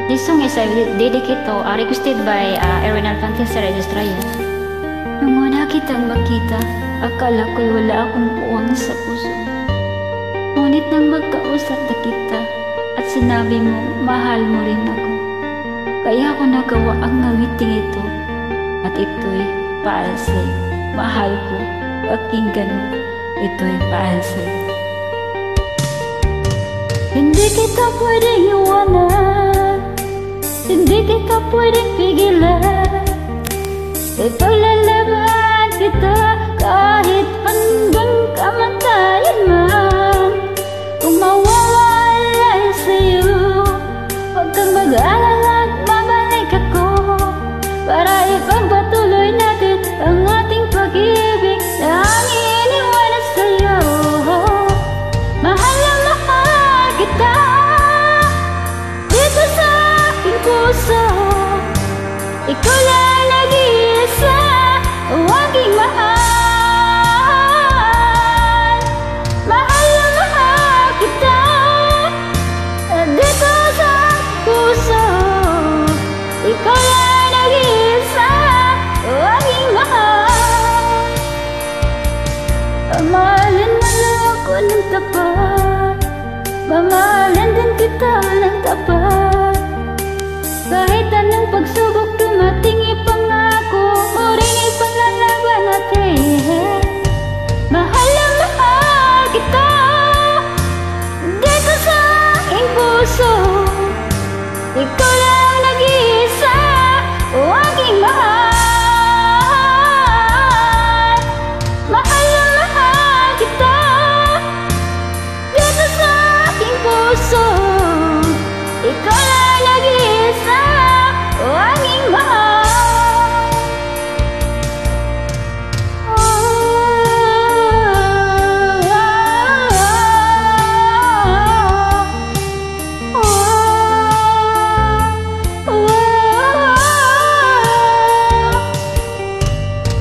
This song is dedicated to, requested by Erwin Alfante sa Registraya. Nung una kitang makita, akala ko'y wala akong puwang sa puso. Ngunit nang magkausap na kita at sinabi mo, mahal mo rin ako. Kaya ako nagawa ang ngangiting ito at ito'y para sa'yo. Mahal ko, pakinggan mo, ito'y para sa'yo. Hindi kita pwedeng iwanan, hindi kita pwedeng pigilan. Ipaglalaban kita kahit hanggang kamatayan man. Kung mawawala sa'yo, huwag kang mag-alala at babalik ako para ipagpatuloy natin ang ating pag-ibig na hangin iniwanan sa'yo. Mahal na mahal kita dito sa aking puso. Ikaw lang nag-iisa ang aking mahal. Mahal na mahal kita dito sa aking puso. Ikaw lang nag-iisa ang aking mahal. Mamahalin mo lang ako ng tapat, mamahalin din kita ng tapat. Kahit anong pagsubok dumating, ipangako mo rin ipaglalaban natin. Mahal na mahal kita dito sa aking puso. Ikaw lang nag-iisa o aking mahal. Mahal na mahal kita dito sa aking puso. Ikaw lang nag-iisa o aking mahal.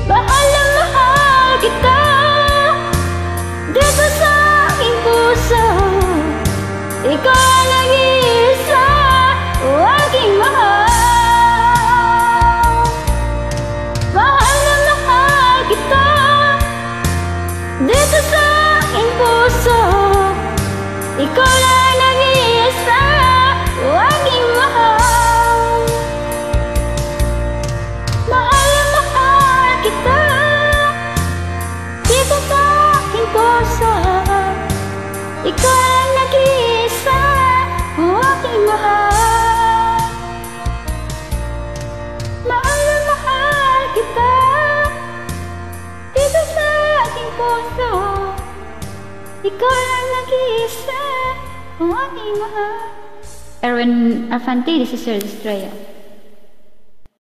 Mahal na mahal kita dito sa aking puso. Ikaw ang nag-iisa o aking mahal. Mahal na mahal kita dito sa aking puso. Ikaw lang nag-iisa o aking mahal. Mahal na mahal kita dito sa aking puso. Ikaw lang nag-iisa o aking mahal. Mahal na mahal kita dito sa aking puso. Ikaw lang nag-iisa o aking mahal. Erwin Alfante, this is Registraya.